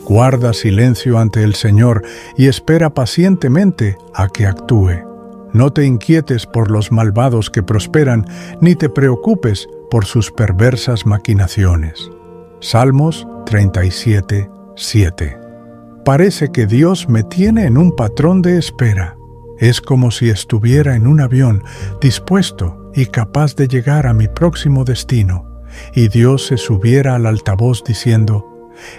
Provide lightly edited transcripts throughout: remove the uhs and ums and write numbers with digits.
Guarda silencio ante el Señor y espera pacientemente a que actúe. No te inquietes por los malvados que prosperan, ni te preocupes por sus perversas maquinaciones. Salmos 37, 7. Parece que Dios me tiene en un patrón de espera. Es como si estuviera en un avión, dispuesto y capaz de llegar a mi próximo destino, y Dios se subiera al altavoz diciendo: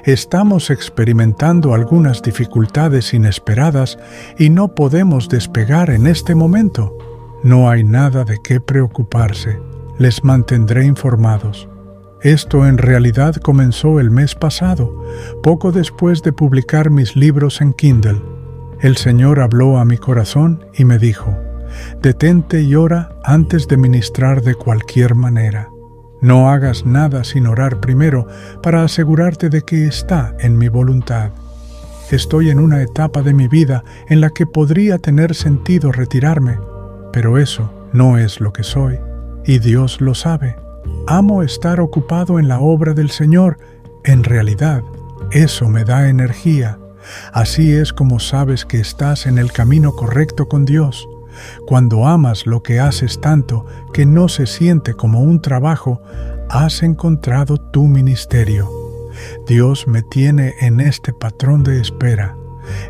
estamos experimentando algunas dificultades inesperadas y no podemos despegar en este momento. No hay nada de qué preocuparse. Les mantendré informados. Esto en realidad comenzó el mes pasado, poco después de publicar mis libros en Kindle. El Señor habló a mi corazón y me dijo: detente y ora antes de ministrar de cualquier manera. No hagas nada sin orar primero para asegurarte de que está en mi voluntad. Estoy en una etapa de mi vida en la que podría tener sentido retirarme, pero eso no es lo que soy, y Dios lo sabe. Amo estar ocupado en la obra del Señor. En realidad, eso me da energía. Así es como sabes que estás en el camino correcto con Dios. Cuando amas lo que haces tanto que no se siente como un trabajo, has encontrado tu ministerio. Dios me tiene en este patrón de espera.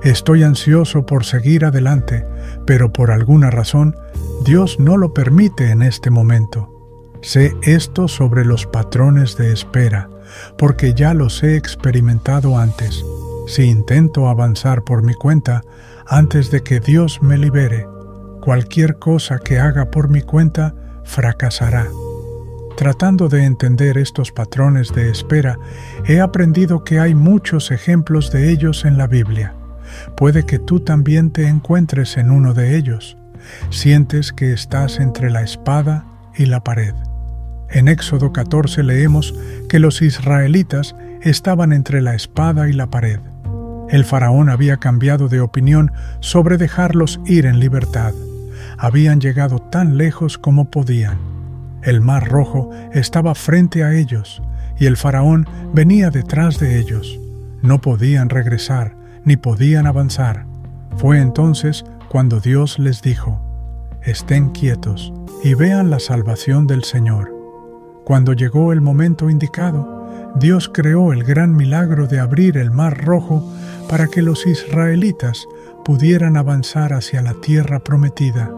Estoy ansioso por seguir adelante, pero por alguna razón, Dios no lo permite en este momento. Sé esto sobre los patrones de espera, porque ya los he experimentado antes. Si intento avanzar por mi cuenta, antes de que Dios me libere, cualquier cosa que haga por mi cuenta fracasará. Tratando de entender estos patrones de espera, he aprendido que hay muchos ejemplos de ellos en la Biblia. Puede que tú también te encuentres en uno de ellos. Sientes que estás entre la espada y la pared. En Éxodo 14 leemos que los israelitas estaban entre la espada y la pared. El faraón había cambiado de opinión sobre dejarlos ir en libertad. Habían llegado tan lejos como podían. El Mar Rojo estaba frente a ellos, y el faraón venía detrás de ellos. No podían regresar, ni podían avanzar. Fue entonces cuando Dios les dijo: estén quietos y vean la salvación del Señor. Cuando llegó el momento indicado, Dios creó el gran milagro de abrir el Mar Rojo para que los israelitas pudieran avanzar hacia la tierra prometida.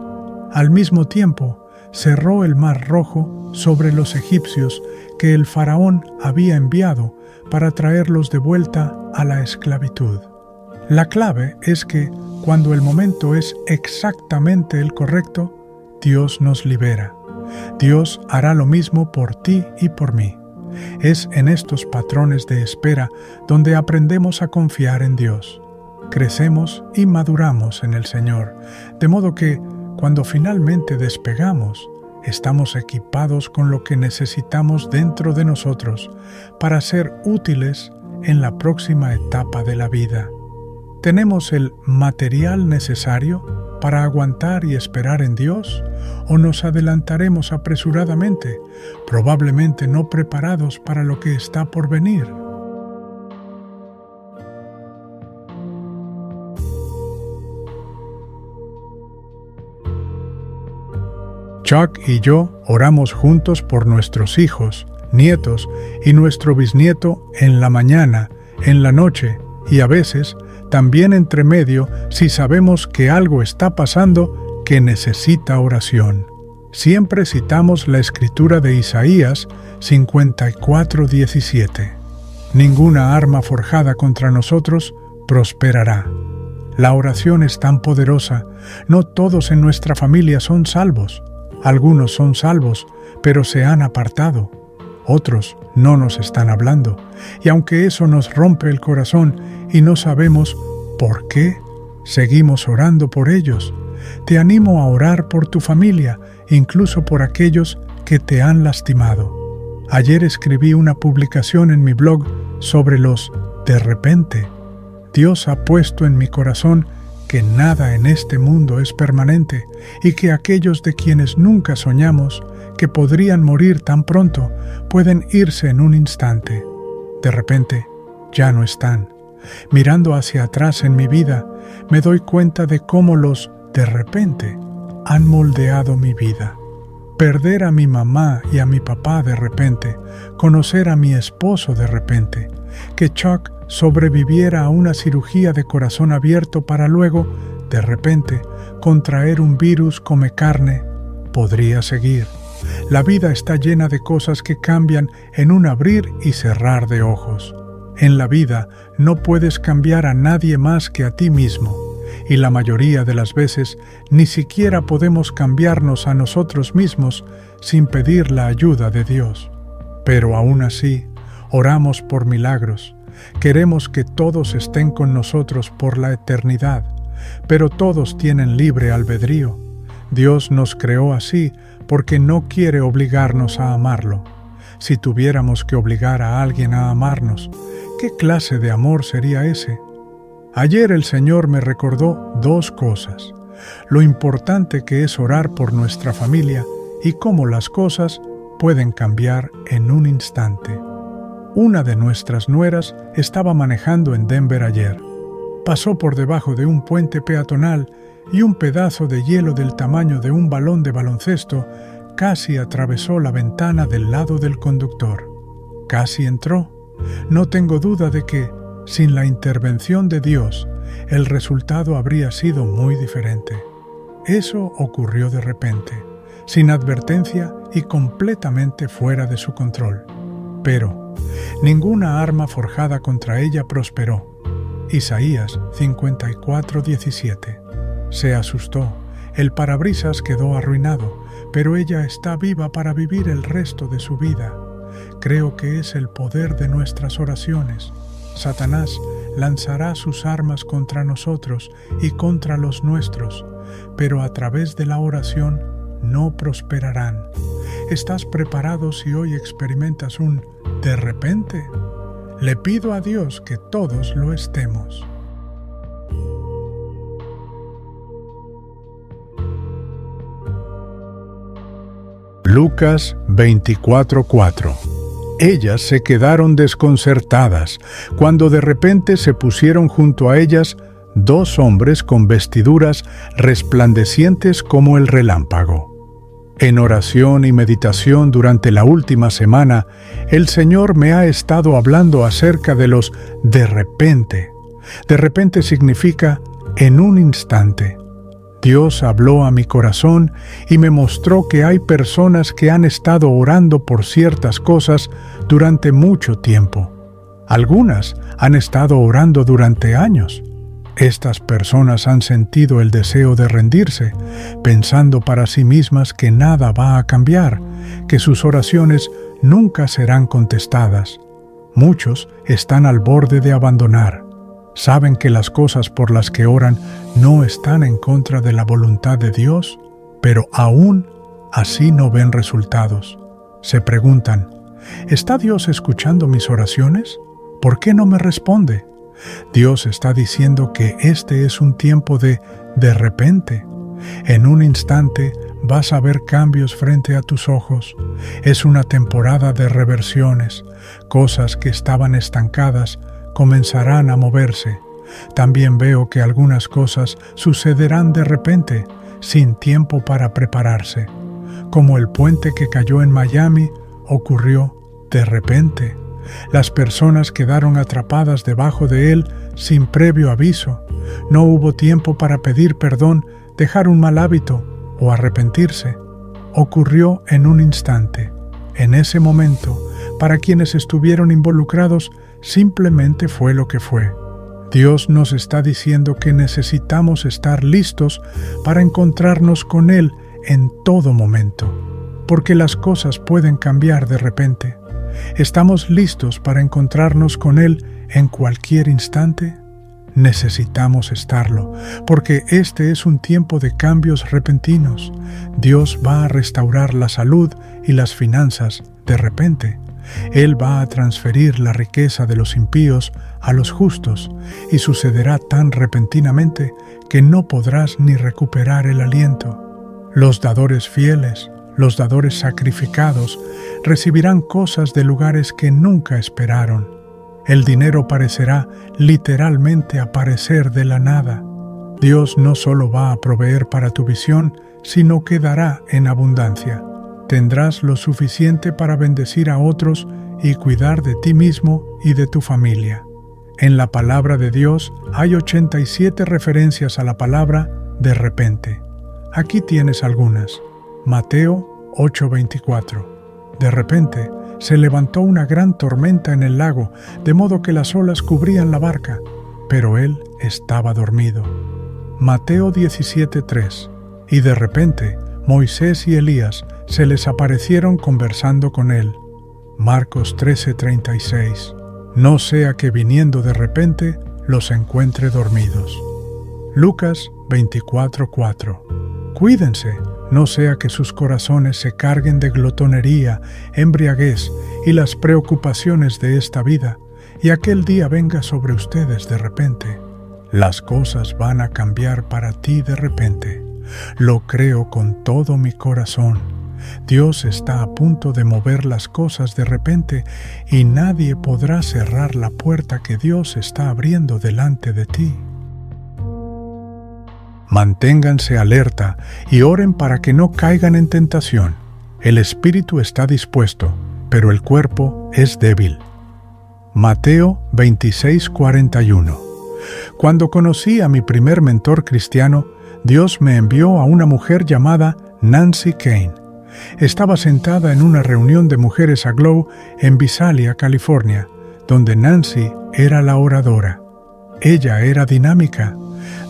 Al mismo tiempo, cerró el Mar Rojo sobre los egipcios que el faraón había enviado para traerlos de vuelta a la esclavitud. La clave es que, cuando el momento es exactamente el correcto, Dios nos libera. Dios hará lo mismo por ti y por mí. Es en estos patrones de espera donde aprendemos a confiar en Dios. Crecemos y maduramos en el Señor, de modo que, cuando finalmente despegamos, estamos equipados con lo que necesitamos dentro de nosotros para ser útiles en la próxima etapa de la vida. ¿Tenemos el material necesario para aguantar y esperar en Dios? ¿O nos adelantaremos apresuradamente, probablemente no preparados para lo que está por venir? Chuck y yo oramos juntos por nuestros hijos, nietos y nuestro bisnieto en la mañana, en la noche y a veces también entre medio si sabemos que algo está pasando que necesita oración. Siempre citamos la escritura de Isaías 54:17. Ninguna arma forjada contra nosotros prosperará. La oración es tan poderosa. No todos en nuestra familia son salvos. Algunos son salvos, pero se han apartado. Otros no nos están hablando. Y aunque eso nos rompe el corazón y no sabemos por qué, seguimos orando por ellos. Te animo a orar por tu familia, incluso por aquellos que te han lastimado. Ayer escribí una publicación en mi blog sobre los de repente. Dios ha puesto en mi corazón que nada en este mundo es permanente y que aquellos de quienes nunca soñamos que podrían morir tan pronto pueden irse en un instante. De repente, ya no están. Mirando hacia atrás en mi vida, me doy cuenta de cómo los de repente han moldeado mi vida. Perder a mi mamá y a mi papá de repente, conocer a mi esposo de repente, que Chuck sobreviviera a una cirugía de corazón abierto para luego, de repente, contraer un virus come carne, podría seguir. La vida está llena de cosas que cambian en un abrir y cerrar de ojos. En la vida no puedes cambiar a nadie más que a ti mismo, y la mayoría de las veces ni siquiera podemos cambiarnos a nosotros mismos sin pedir la ayuda de Dios. Pero aún así, oramos por milagros. Queremos que todos estén con nosotros por la eternidad, pero todos tienen libre albedrío. Dios nos creó así porque no quiere obligarnos a amarlo. Si tuviéramos que obligar a alguien a amarnos, ¿qué clase de amor sería ese? Ayer el Señor me recordó dos cosas: lo importante que es orar por nuestra familia y cómo las cosas pueden cambiar en un instante. Una de nuestras nueras estaba manejando en Denver ayer. Pasó por debajo de un puente peatonal y un pedazo de hielo del tamaño de un balón de baloncesto casi atravesó la ventana del lado del conductor. Casi entró. No tengo duda de que, sin la intervención de Dios, el resultado habría sido muy diferente. Eso ocurrió de repente, sin advertencia y completamente fuera de su control. Pero ninguna arma forjada contra ella prosperó. Isaías 54:17. Se asustó. El parabrisas quedó arruinado, pero ella está viva para vivir el resto de su vida. Creo que es el poder de nuestras oraciones. Satanás lanzará sus armas contra nosotros y contra los nuestros, pero a través de la oración no prosperarán. ¿Estás preparado si hoy experimentas un de repente? Le pido a Dios que todos lo estemos. Lucas 24:4. Ellas se quedaron desconcertadas cuando de repente se pusieron junto a ellas dos hombres con vestiduras resplandecientes como el relámpago. En oración y meditación durante la última semana, el Señor me ha estado hablando acerca de los de repente. De repente significa en un instante. Dios habló a mi corazón y me mostró que hay personas que han estado orando por ciertas cosas durante mucho tiempo. Algunas han estado orando durante años. Estas personas han sentido el deseo de rendirse, pensando para sí mismas que nada va a cambiar, que sus oraciones nunca serán contestadas. Muchos están al borde de abandonar. ¿Saben que las cosas por las que oran no están en contra de la voluntad de Dios? Pero aún así no ven resultados. Se preguntan, ¿está Dios escuchando mis oraciones? ¿Por qué no me responde? Dios está diciendo que este es un tiempo de repente. En un instante vas a ver cambios frente a tus ojos. Es una temporada de reversiones. Cosas que estaban estancadas comenzarán a moverse. También veo que algunas cosas sucederán de repente, sin tiempo para prepararse. Como el puente que cayó en Miami, ocurrió de repente. Las personas quedaron atrapadas debajo de él sin previo aviso. No hubo tiempo para pedir perdón, dejar un mal hábito o arrepentirse. Ocurrió en un instante. En ese momento, para quienes estuvieron involucrados, simplemente fue lo que fue. Dios nos está diciendo que necesitamos estar listos para encontrarnos con Él en todo momento, porque las cosas pueden cambiar de repente. ¿Estamos listos para encontrarnos con Él en cualquier instante? Necesitamos estarlo, porque este es un tiempo de cambios repentinos. Dios va a restaurar la salud y las finanzas de repente. Él va a transferir la riqueza de los impíos a los justos, y sucederá tan repentinamente que no podrás ni recuperar el aliento. Los dadores fieles, los dadores sacrificados, recibirán cosas de lugares que nunca esperaron. El dinero parecerá literalmente aparecer de la nada. Dios no solo va a proveer para tu visión, sino que dará en abundancia. Tendrás lo suficiente para bendecir a otros y cuidar de ti mismo y de tu familia. En la palabra de Dios hay 87 referencias a la palabra de repente. Aquí tienes algunas. Mateo 8:24. De repente se levantó una gran tormenta en el lago, de modo que las olas cubrían la barca, pero él estaba dormido. Mateo 17:3. Y de repente Moisés y Elías se les aparecieron conversando con él. Marcos 13:36. No sea que viniendo de repente los encuentre dormidos. Lucas 24:4. Cuídense, no sea que sus corazones se carguen de glotonería, embriaguez y las preocupaciones de esta vida, y aquel día venga sobre ustedes de repente. Las cosas van a cambiar para ti de repente. Lo creo con todo mi corazón. Dios está a punto de mover las cosas de repente y nadie podrá cerrar la puerta que Dios está abriendo delante de ti. Manténganse alerta y oren para que no caigan en tentación. El espíritu está dispuesto, pero el cuerpo es débil. Mateo 26:41. Cuando conocí a mi primer mentor cristiano, Dios me envió a una mujer llamada Nancy Kane. Estaba sentada en una reunión de mujeres a Glow en Visalia, California, donde Nancy era la oradora. Ella era dinámica.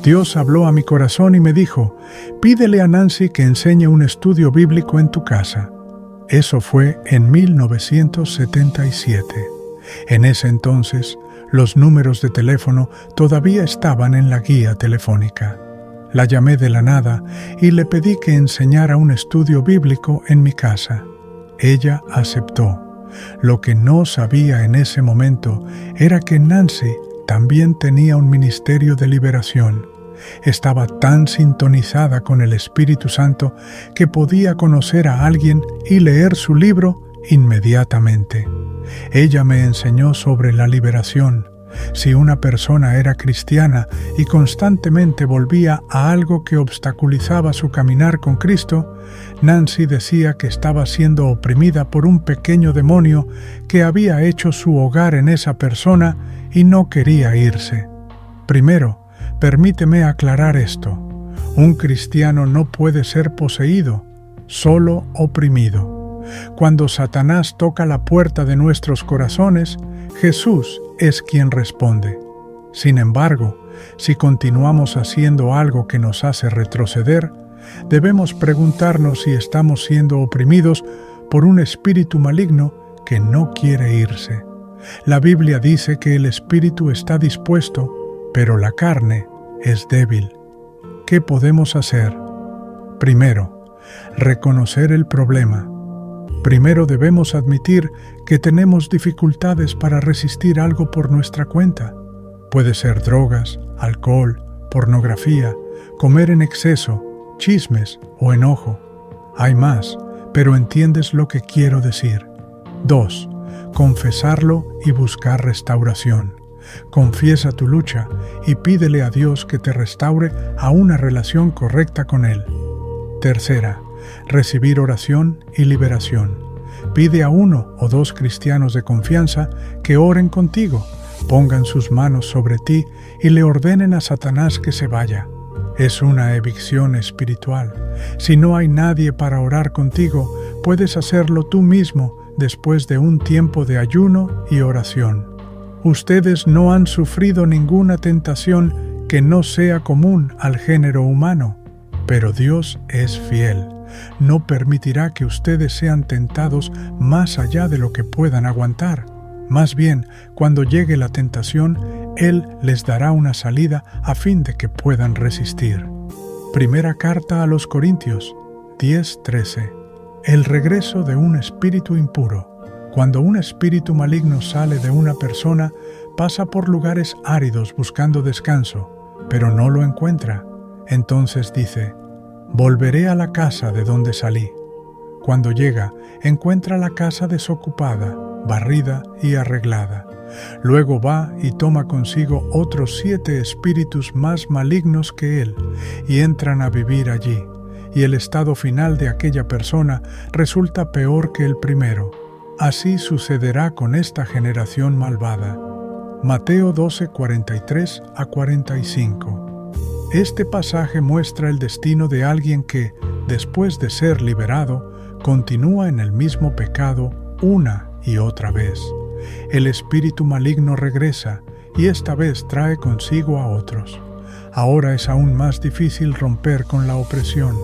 Dios habló a mi corazón y me dijo: pídele a Nancy que enseñe un estudio bíblico en tu casa. Eso fue en 1977. En ese entonces, los números de teléfono todavía estaban en la guía telefónica. La llamé de la nada y le pedí que enseñara un estudio bíblico en mi casa. Ella aceptó. Lo que no sabía en ese momento era que Nancy también tenía un ministerio de liberación. Estaba tan sintonizada con el Espíritu Santo que podía conocer a alguien y leer su libro inmediatamente. Ella me enseñó sobre la liberación. Si una persona era cristiana y constantemente volvía a algo que obstaculizaba su caminar con Cristo, Nancy decía que estaba siendo oprimida por un pequeño demonio que había hecho su hogar en esa persona y no quería irse. Primero, permíteme aclarar esto. Un cristiano no puede ser poseído, solo oprimido. Cuando Satanás toca la puerta de nuestros corazones, Jesús es quien responde. Sin embargo, si continuamos haciendo algo que nos hace retroceder, debemos preguntarnos si estamos siendo oprimidos por un espíritu maligno que no quiere irse. La Biblia dice que el espíritu está dispuesto, pero la carne es débil. ¿Qué podemos hacer? Primero, reconocer el problema. Primero debemos admitir que tenemos dificultades para resistir algo por nuestra cuenta. Puede ser drogas, alcohol, pornografía, comer en exceso, chismes o enojo. Hay más, pero entiendes lo que quiero decir. 2. Confesarlo y buscar restauración. Confiesa tu lucha y pídele a Dios que te restaure a una relación correcta con Él. Tercera, recibir oración y liberación. Pide a 1 o 2 cristianos de confianza que oren contigo, pongan sus manos sobre ti y le ordenen a Satanás que se vaya. Es una evicción espiritual. Si no hay nadie para orar contigo, puedes hacerlo tú mismo después de un tiempo de ayuno y oración. Ustedes no han sufrido ninguna tentación que no sea común al género humano, pero Dios es fiel. No permitirá que ustedes sean tentados más allá de lo que puedan aguantar. Más bien, cuando llegue la tentación, Él les dará una salida a fin de que puedan resistir. Primera carta a los Corintios 10:13. El regreso de un espíritu impuro. Cuando un espíritu maligno sale de una persona, pasa por lugares áridos buscando descanso, pero no lo encuentra. Entonces dice: volveré a la casa de donde salí. Cuando llega, encuentra la casa desocupada, barrida y arreglada. Luego va y toma consigo otros 7 espíritus más malignos que él, y entran a vivir allí, y el estado final de aquella persona resulta peor que el primero. Así sucederá con esta generación malvada. Mateo 12, 43 a 45. Este pasaje muestra el destino de alguien que, después de ser liberado, continúa en el mismo pecado una y otra vez. El espíritu maligno regresa y esta vez trae consigo a otros. Ahora es aún más difícil romper con la opresión.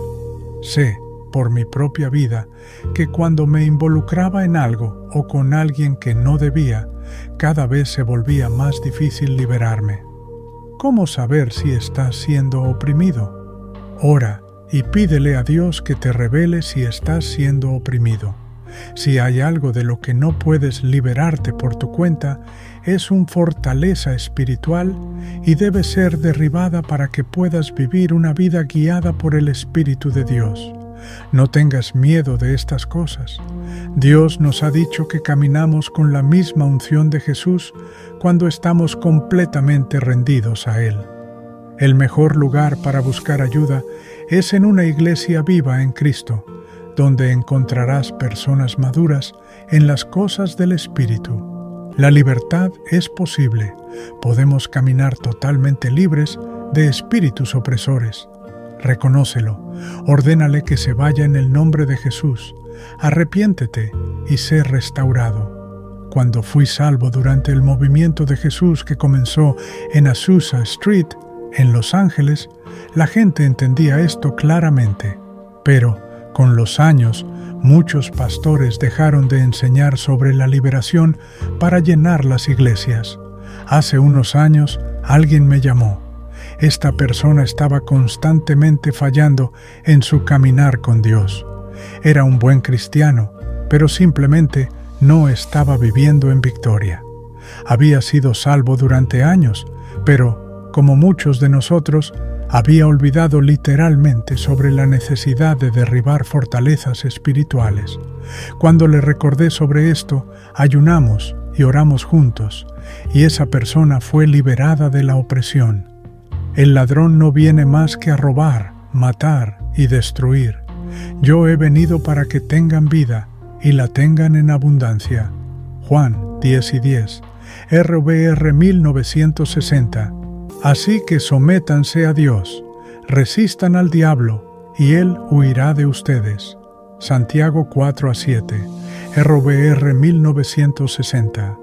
Sé, por mi propia vida, que cuando me involucraba en algo o con alguien que no debía, cada vez se volvía más difícil liberarme. ¿Cómo saber si estás siendo oprimido? Ora y pídele a Dios que te revele si estás siendo oprimido. Si hay algo de lo que no puedes liberarte por tu cuenta, es una fortaleza espiritual y debe ser derribada para que puedas vivir una vida guiada por el Espíritu de Dios. No tengas miedo de estas cosas. Dios nos ha dicho que caminamos con la misma unción de Jesús cuando estamos completamente rendidos a Él. El mejor lugar para buscar ayuda es en una iglesia viva en Cristo, donde encontrarás personas maduras en las cosas del Espíritu. La libertad es posible. Podemos caminar totalmente libres de espíritus opresores. Reconócelo, ordénale que se vaya en el nombre de Jesús. Arrepiéntete y sé restaurado. Cuando fui salvo durante el movimiento de Jesús que comenzó en Azusa Street, en Los Ángeles, la gente entendía esto claramente. Pero, con los años, muchos pastores dejaron de enseñar sobre la liberación para llenar las iglesias. Hace unos años, alguien me llamó. Esta persona estaba constantemente fallando en su caminar con Dios. Era un buen cristiano, pero simplemente no estaba viviendo en victoria. Había sido salvo durante años, pero, como muchos de nosotros, había olvidado literalmente sobre la necesidad de derribar fortalezas espirituales. Cuando le recordé sobre esto, ayunamos y oramos juntos, y esa persona fue liberada de la opresión. El ladrón no viene más que a robar, matar y destruir. Yo he venido para que tengan vida y la tengan en abundancia. Juan 10:10, RVR 1960. Así que sométanse a Dios, resistan al diablo, y él huirá de ustedes. Santiago 4:7, RVR 1960.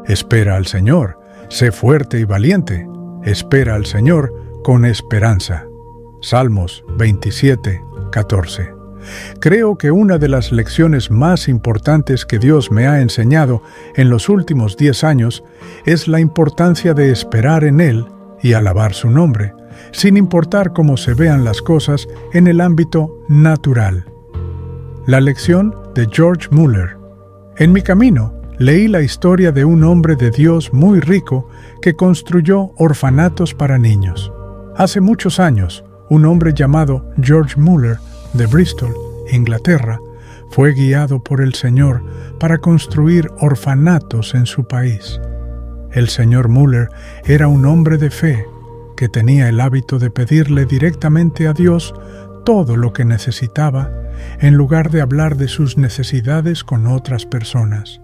Espera al Señor, sé fuerte y valiente. Espera al Señor con esperanza. Salmos 27:14. Creo que una de las lecciones más importantes que Dios me ha enseñado en los últimos 10 años es la importancia de esperar en Él y alabar su nombre, sin importar cómo se vean las cosas en el ámbito natural. La lección de George Mueller. En mi camino, leí la historia de un hombre de Dios muy rico que construyó orfanatos para niños. Hace muchos años, un hombre llamado George Mueller, de Bristol, Inglaterra, fue guiado por el Señor para construir orfanatos en su país. El señor Mueller era un hombre de fe que tenía el hábito de pedirle directamente a Dios todo lo que necesitaba, en lugar de hablar de sus necesidades con otras personas.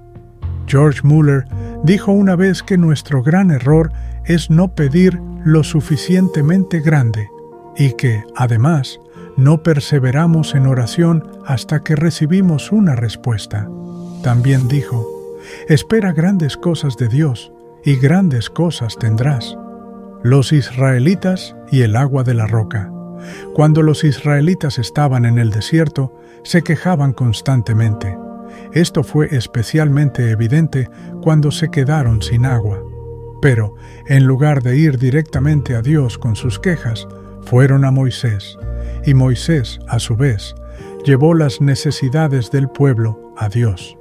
George Mueller dijo una vez que nuestro gran error es no pedir lo suficientemente grande y que, además, no perseveramos en oración hasta que recibimos una respuesta. También dijo, espera grandes cosas de Dios y grandes cosas tendrás. Los israelitas y el agua de la roca. Cuando los israelitas estaban en el desierto, se quejaban constantemente. Esto fue especialmente evidente cuando se quedaron sin agua. Pero, en lugar de ir directamente a Dios con sus quejas, fueron a Moisés, y Moisés, a su vez, llevó las necesidades del pueblo a Dios.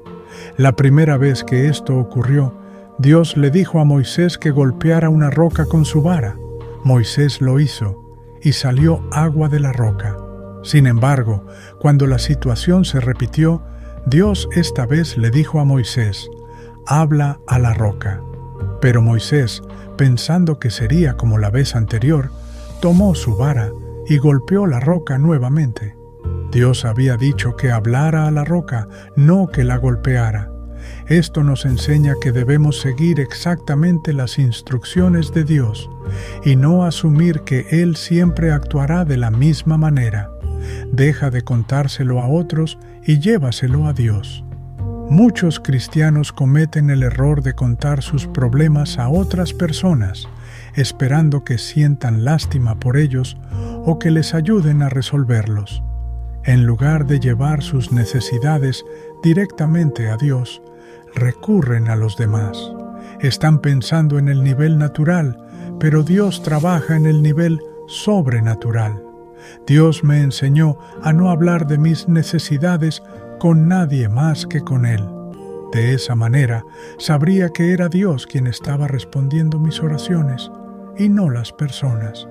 La primera vez que esto ocurrió, Dios le dijo a Moisés que golpeara una roca con su vara. Moisés lo hizo y salió agua de la roca. Sin embargo, cuando la situación se repitió, Dios esta vez le dijo a Moisés: «Habla a la roca». Pero Moisés, pensando que sería como la vez anterior, tomó su vara y golpeó la roca nuevamente. Dios había dicho que hablara a la roca, no que la golpeara. Esto nos enseña que debemos seguir exactamente las instrucciones de Dios y no asumir que Él siempre actuará de la misma manera. Deja de contárselo a otros y llévaselo a Dios. Muchos cristianos cometen el error de contar sus problemas a otras personas, esperando que sientan lástima por ellos o que les ayuden a resolverlos. En lugar de llevar sus necesidades directamente a Dios, recurren a los demás. Están pensando en el nivel natural, pero Dios trabaja en el nivel sobrenatural. Dios me enseñó a no hablar de mis necesidades con nadie más que con Él. De esa manera, sabría que era Dios quien estaba respondiendo mis oraciones y no las personas.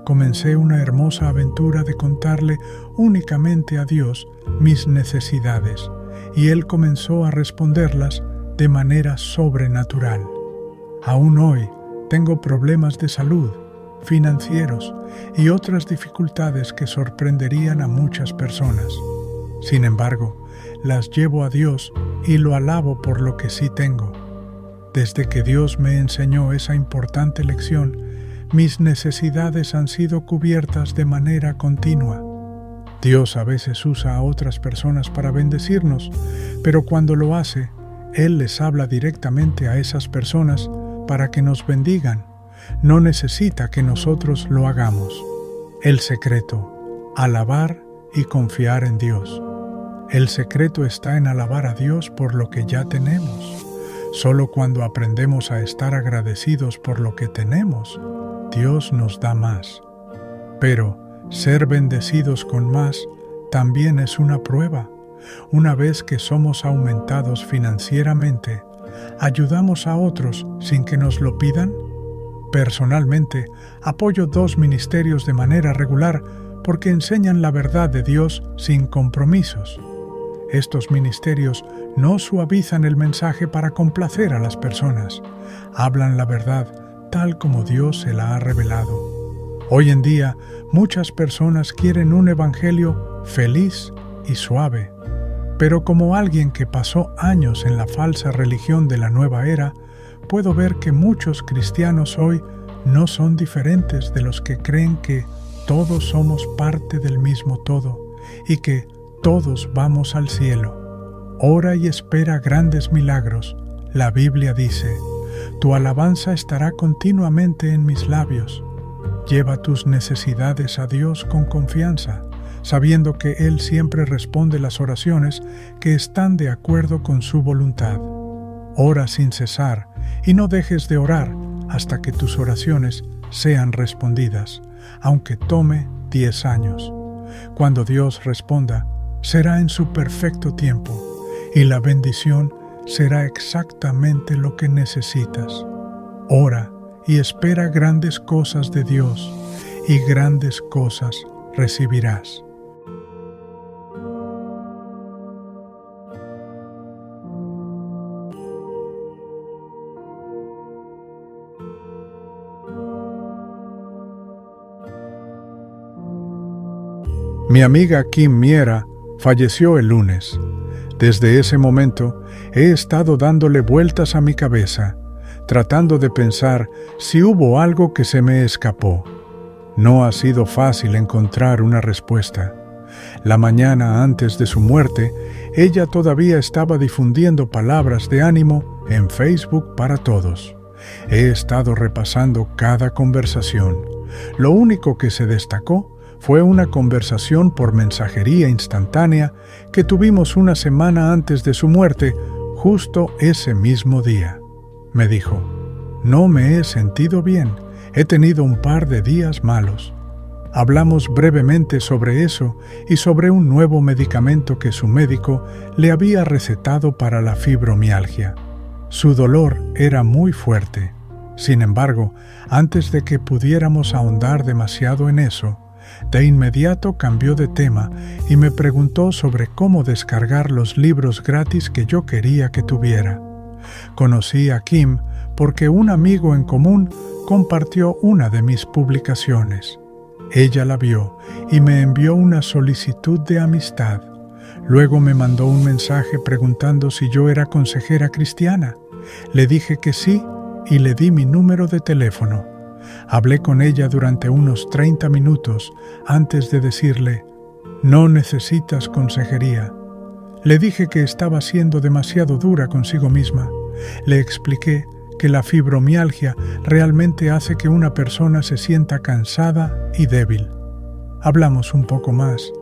Comencé una hermosa aventura de contarle únicamente a Dios mis necesidades, y Él comenzó a responderlas de manera sobrenatural. Aún hoy tengo problemas de salud, financieros y otras dificultades que sorprenderían a muchas personas. Sin embargo, las llevo a Dios y lo alabo por lo que sí tengo. Desde que Dios me enseñó esa importante lección, mis necesidades han sido cubiertas de manera continua. Dios a veces usa a otras personas para bendecirnos, pero cuando lo hace, Él les habla directamente a esas personas para que nos bendigan. No necesita que nosotros lo hagamos. El secreto: alabar y confiar en Dios. El secreto está en alabar a Dios por lo que ya tenemos. Solo cuando aprendemos a estar agradecidos por lo que tenemos, Dios nos da más. Pero ser bendecidos con más también es una prueba. Una vez que somos aumentados financieramente, ¿ayudamos a otros sin que nos lo pidan? Personalmente, apoyo 2 ministerios de manera regular porque enseñan la verdad de Dios sin compromisos. Estos ministerios no suavizan el mensaje para complacer a las personas. Hablan la verdad tal como Dios se la ha revelado. Hoy en día, muchas personas quieren un evangelio feliz y suave. Pero como alguien que pasó años en la falsa religión de la nueva era, puedo ver que muchos cristianos hoy no son diferentes de los que creen que todos somos parte del mismo todo y que todos vamos al cielo. Ora y espera grandes milagros. La Biblia dice: «Tu alabanza estará continuamente en mis labios». Lleva tus necesidades a Dios con confianza, sabiendo que Él siempre responde las oraciones que están de acuerdo con su voluntad. Ora sin cesar y no dejes de orar hasta que tus oraciones sean respondidas, aunque tome 10 años. Cuando Dios responda, será en su perfecto tiempo y la bendición será exactamente lo que necesitas. Ora y espera grandes cosas de Dios, y grandes cosas recibirás. Mi amiga Kim Miera falleció el lunes. Desde ese momento he estado dándole vueltas a mi cabeza, tratando de pensar si hubo algo que se me escapó. No ha sido fácil encontrar una respuesta. La mañana antes de su muerte, ella todavía estaba difundiendo palabras de ánimo en Facebook para todos. He estado repasando cada conversación. Lo único que se destacó fue una conversación por mensajería instantánea que tuvimos una semana antes de su muerte, justo ese mismo día. Me dijo: «No me he sentido bien, he tenido un par de días malos». Hablamos brevemente sobre eso y sobre un nuevo medicamento que su médico le había recetado para la fibromialgia. Su dolor era muy fuerte. Sin embargo, antes de que pudiéramos ahondar demasiado en eso, de inmediato cambió de tema y me preguntó sobre cómo descargar los libros gratis que yo quería que tuviera. Conocí a Kim porque un amigo en común compartió una de mis publicaciones. Ella la vio y me envió una solicitud de amistad. Luego me mandó un mensaje preguntando si yo era consejera cristiana. Le dije que sí y le di mi número de teléfono. Hablé con ella durante unos 30 minutos antes de decirle: «No necesitas consejería». Le dije que estaba siendo demasiado dura consigo misma. Le expliqué que la fibromialgia realmente hace que una persona se sienta cansada y débil. Hablamos un poco más.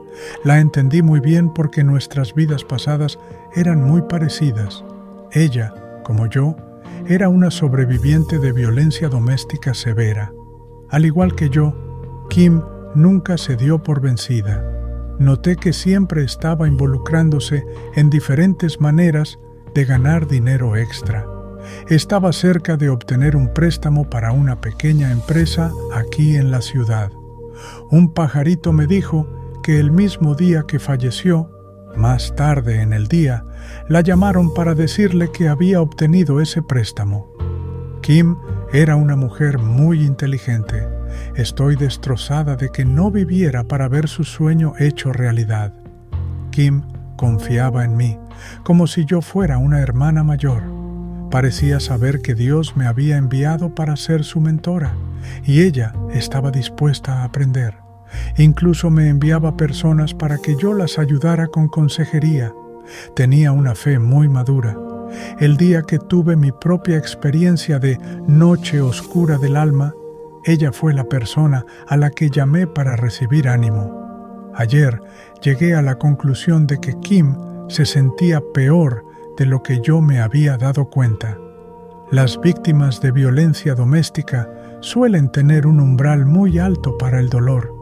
La entendí muy bien porque nuestras vidas pasadas eran muy parecidas. Ella, como yo, era una sobreviviente de violencia doméstica severa. Al igual que yo, Kim nunca se dio por vencida. Noté que siempre estaba involucrándose en diferentes maneras de ganar dinero extra. Estaba cerca de obtener un préstamo para una pequeña empresa aquí en la ciudad. Un pajarito me dijo que el mismo día que falleció, más tarde en el día, la llamaron para decirle que había obtenido ese préstamo. Kim era una mujer muy inteligente. Estoy destrozada de que no viviera para ver su sueño hecho realidad. Kim confiaba en mí, como si yo fuera una hermana mayor. Parecía saber que Dios me había enviado para ser su mentora, y ella estaba dispuesta a aprender. Incluso me enviaba personas para que yo las ayudara con consejería. Tenía una fe muy madura. El día que tuve mi propia experiencia de noche oscura del alma, ella fue la persona a la que llamé para recibir ánimo. Ayer llegué a la conclusión de que Kim se sentía peor de lo que yo me había dado cuenta. Las víctimas de violencia doméstica suelen tener un umbral muy alto para el dolor.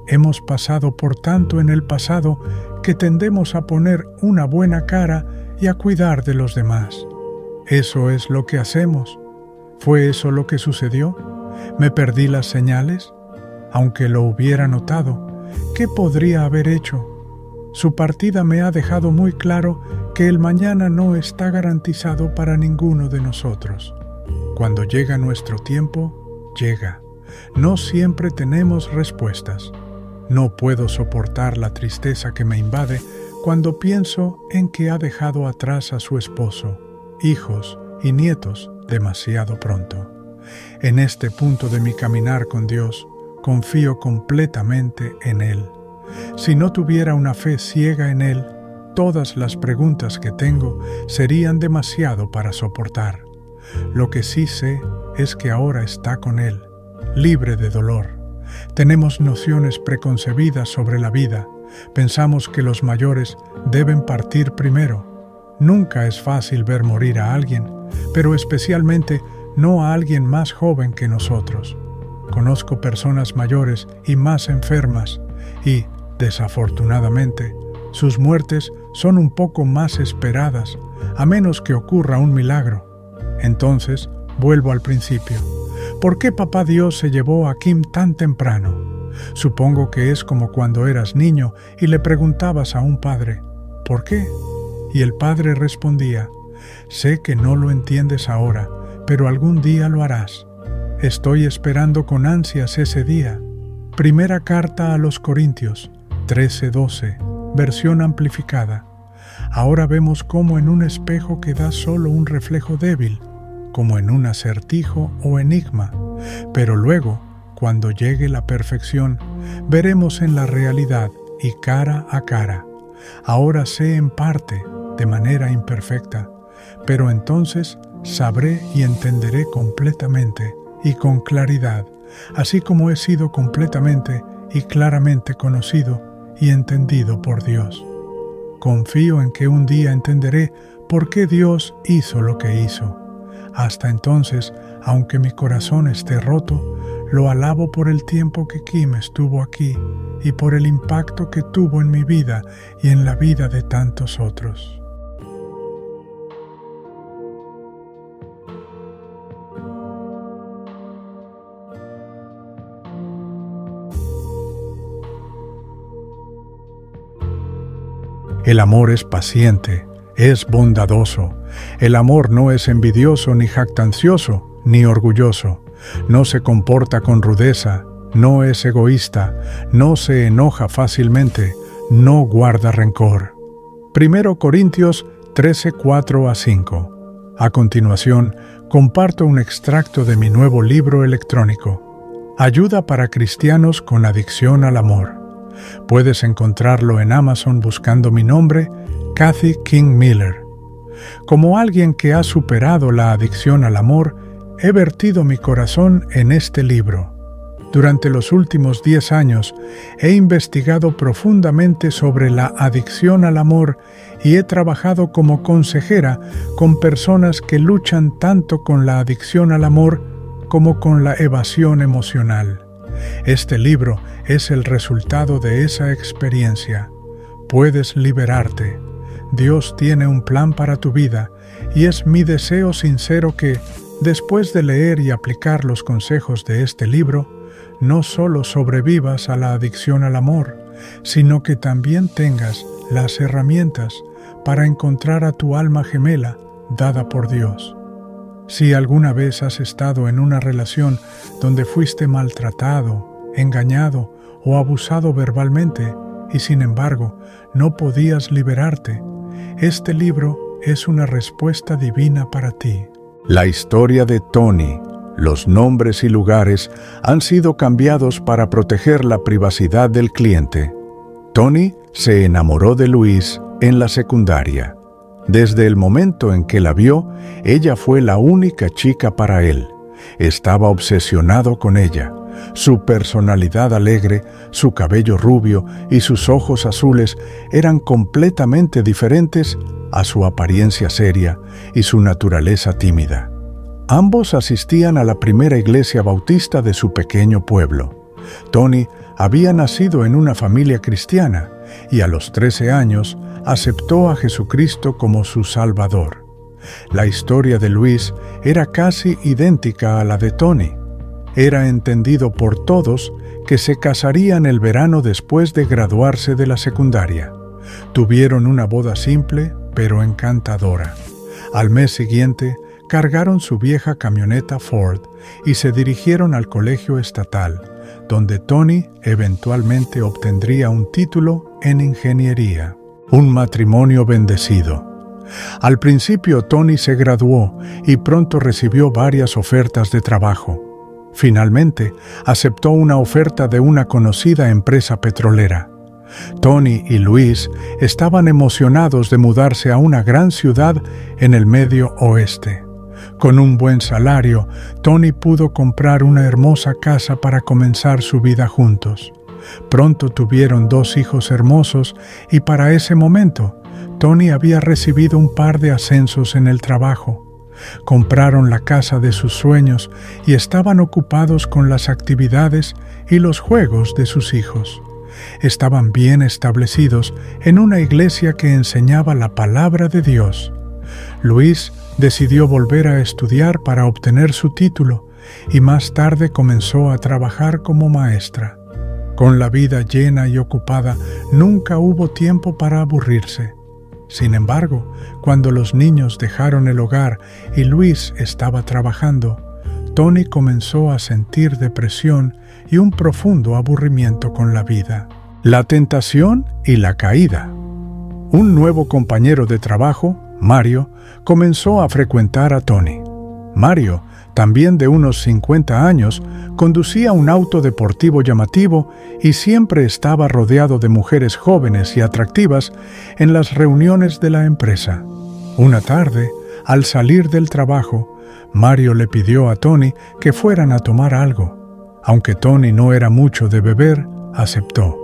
Hemos pasado por tanto en el pasado que tendemos a poner una buena cara y a cuidar de los demás. Eso es lo que hacemos. ¿Fue eso lo que sucedió? ¿Me perdí las señales? Aunque lo hubiera notado, ¿qué podría haber hecho? Su partida me ha dejado muy claro que el mañana no está garantizado para ninguno de nosotros. Cuando llega nuestro tiempo, llega. No siempre tenemos respuestas. No puedo soportar la tristeza que me invade cuando pienso en que ha dejado atrás a su esposo, hijos y nietos demasiado pronto. En este punto de mi caminar con Dios, confío completamente en Él. Si no tuviera una fe ciega en Él, todas las preguntas que tengo serían demasiado para soportar. Lo que sí sé es que ahora está con Él, libre de dolor. Tenemos nociones preconcebidas sobre la vida. Pensamos que los mayores deben partir primero. Nunca es fácil ver morir a alguien, pero especialmente no a alguien más joven que nosotros. Conozco personas mayores y más enfermas y, desafortunadamente, sus muertes son un poco más esperadas, a menos que ocurra un milagro. Entonces, vuelvo al principio. ¿Por qué Papá Dios se llevó a Kim tan temprano? Supongo que es como cuando eras niño y le preguntabas a un padre, ¿por qué? Y el padre respondía, sé que no lo entiendes ahora, pero algún día lo harás. Estoy esperando con ansias ese día. Primera carta a los Corintios, 13:12, versión amplificada. Ahora vemos cómo en un espejo que da solo un reflejo débil, como en un acertijo o enigma, pero luego, cuando llegue la perfección, veremos en la realidad y cara a cara. Ahora sé en parte, de manera imperfecta, pero entonces sabré y entenderé completamente y con claridad, así como he sido completamente y claramente conocido y entendido por Dios. Confío en que un día entenderé por qué Dios hizo lo que hizo. Hasta entonces, aunque mi corazón esté roto, lo alabo por el tiempo que Kim estuvo aquí y por el impacto que tuvo en mi vida y en la vida de tantos otros. El amor es paciente, es bondadoso. El amor no es envidioso, ni jactancioso, ni orgulloso. No se comporta con rudeza, no es egoísta, no se enoja fácilmente, no guarda rencor. 1 Corintios 13, 4-5. A continuación, comparto un extracto de mi nuevo libro electrónico, Ayuda para cristianos con adicción al amor. Puedes encontrarlo en Amazon buscando mi nombre, Kathy King Miller. Como alguien que ha superado la adicción al amor, he vertido mi corazón en este libro. Durante los últimos 10 años he investigado profundamente sobre la adicción al amor y he trabajado como consejera con personas que luchan tanto con la adicción al amor como con la evasión emocional. Este libro es el resultado de esa experiencia. Puedes liberarte. Dios tiene un plan para tu vida y es mi deseo sincero que, después de leer y aplicar los consejos de este libro, no solo sobrevivas a la adicción al amor, sino que también tengas las herramientas para encontrar a tu alma gemela dada por Dios. Si alguna vez has estado en una relación donde fuiste maltratado, engañado o abusado verbalmente y sin embargo no podías liberarte, este libro es una respuesta divina para ti. La historia de Tony, los nombres y lugares han sido cambiados para proteger la privacidad del cliente. Tony se enamoró de Louise en la secundaria. Desde el momento en que la vio, ella fue la única chica para él. Estaba obsesionado con ella. Su personalidad alegre, su cabello rubio y sus ojos azules eran completamente diferentes a su apariencia seria y su naturaleza tímida. Ambos asistían a la primera iglesia bautista de su pequeño pueblo. Tony había nacido en una familia cristiana y a los 13 años aceptó a Jesucristo como su Salvador. La historia de Luis era casi idéntica a la de Tony. Era entendido por todos que se casarían el verano después de graduarse de la secundaria. Tuvieron una boda simple, pero encantadora. Al mes siguiente, cargaron su vieja camioneta Ford y se dirigieron al colegio estatal, donde Tony eventualmente obtendría un título en ingeniería. Un matrimonio bendecido. Al principio Tony se graduó y pronto recibió varias ofertas de trabajo. Finalmente, aceptó una oferta de una conocida empresa petrolera. Tony y Luis estaban emocionados de mudarse a una gran ciudad en el Medio Oeste. Con un buen salario, Tony pudo comprar una hermosa casa para comenzar su vida juntos. Pronto tuvieron 2 hijos hermosos y para ese momento, Tony había recibido un par de ascensos en el trabajo. Compraron la casa de sus sueños y estaban ocupados con las actividades y los juegos de sus hijos. Estaban bien establecidos en una iglesia que enseñaba la palabra de Dios. Luis decidió volver a estudiar para obtener su título y más tarde comenzó a trabajar como maestra. Con la vida llena y ocupada, nunca hubo tiempo para aburrirse. Sin embargo, cuando los niños dejaron el hogar y Luis estaba trabajando, Tony comenzó a sentir depresión y un profundo aburrimiento con la vida. La tentación y la caída. Un nuevo compañero de trabajo, Mario, comenzó a frecuentar a Tony. Mario, también de unos 50 años, conducía un auto deportivo llamativo y siempre estaba rodeado de mujeres jóvenes y atractivas en las reuniones de la empresa. Una tarde, al salir del trabajo, Mario le pidió a Tony que fueran a tomar algo. Aunque Tony no era mucho de beber, aceptó.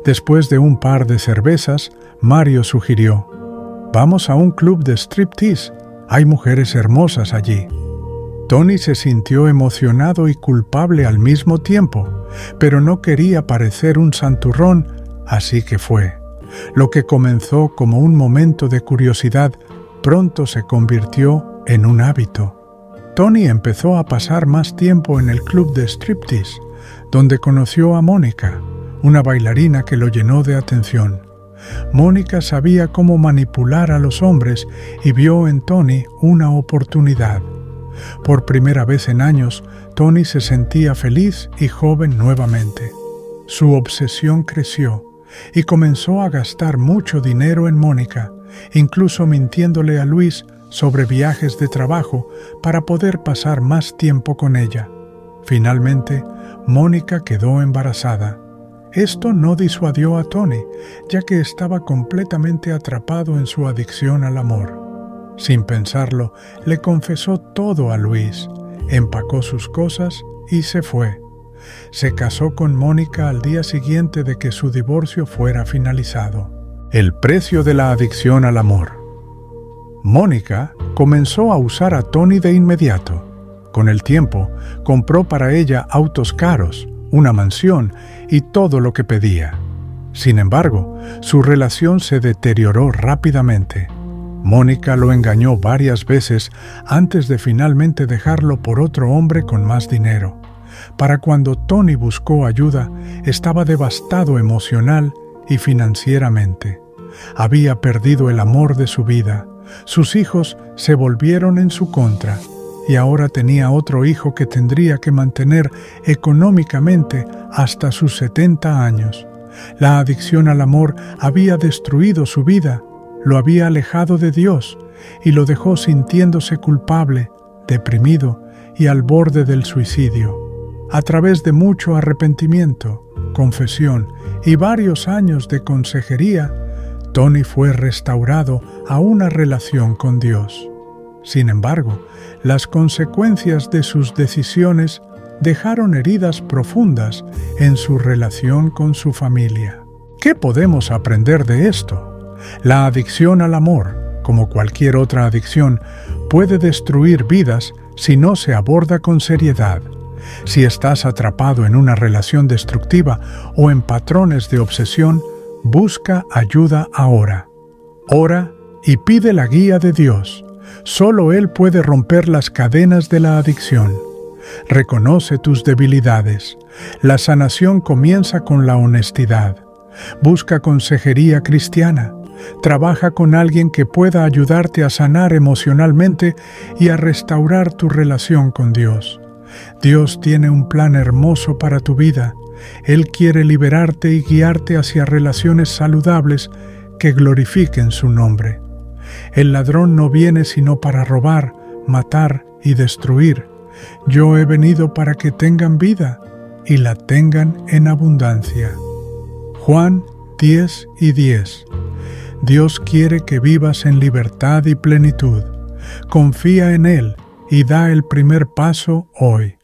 Después de un par de cervezas, Mario sugirió: «Vamos a un club de striptease. Hay mujeres hermosas allí». Tony se sintió emocionado y culpable al mismo tiempo, pero no quería parecer un santurrón, así que fue. Lo que comenzó como un momento de curiosidad pronto se convirtió en un hábito. Tony empezó a pasar más tiempo en el club de striptease, donde conoció a Mónica, una bailarina que lo llenó de atención. Mónica sabía cómo manipular a los hombres y vio en Tony una oportunidad. Por primera vez en años, Tony se sentía feliz y joven nuevamente. Su obsesión creció y comenzó a gastar mucho dinero en Mónica, incluso mintiéndole a Luis sobre viajes de trabajo para poder pasar más tiempo con ella. Finalmente, Mónica quedó embarazada. Esto no disuadió a Tony, ya que estaba completamente atrapado en su adicción al amor. Sin pensarlo, le confesó todo a Luis, empacó sus cosas y se fue. Se casó con Mónica al día siguiente de que su divorcio fuera finalizado. El precio de la adicción al amor. Mónica comenzó a usar a Tony de inmediato. Con el tiempo, compró para ella autos caros, una mansión y todo lo que pedía. Sin embargo, su relación se deterioró rápidamente. Mónica lo engañó varias veces antes de finalmente dejarlo por otro hombre con más dinero. Para cuando Tony buscó ayuda, estaba devastado emocional y financieramente. Había perdido el amor de su vida. Sus hijos se volvieron en su contra y ahora tenía otro hijo que tendría que mantener económicamente hasta sus 70 años. La adicción al amor había destruido su vida, lo había alejado de Dios y lo dejó sintiéndose culpable, deprimido y al borde del suicidio. A través de mucho arrepentimiento, confesión y varios años de consejería, Tony fue restaurado a una relación con Dios. Sin embargo, las consecuencias de sus decisiones dejaron heridas profundas en su relación con su familia. ¿Qué podemos aprender de esto? La adicción al amor, como cualquier otra adicción, puede destruir vidas si no se aborda con seriedad. Si estás atrapado en una relación destructiva o en patrones de obsesión, busca ayuda ahora. Ora y pide la guía de Dios. Solo Él puede romper las cadenas de la adicción. Reconoce tus debilidades. La sanación comienza con la honestidad. Busca consejería cristiana. Trabaja con alguien que pueda ayudarte a sanar emocionalmente y a restaurar tu relación con Dios. Dios tiene un plan hermoso para tu vida. Él quiere liberarte y guiarte hacia relaciones saludables que glorifiquen su nombre. El ladrón no viene sino para robar, matar y destruir. Yo he venido para que tengan vida y la tengan en abundancia. Juan 10:10. Dios quiere que vivas en libertad y plenitud. Confía en Él y da el primer paso hoy.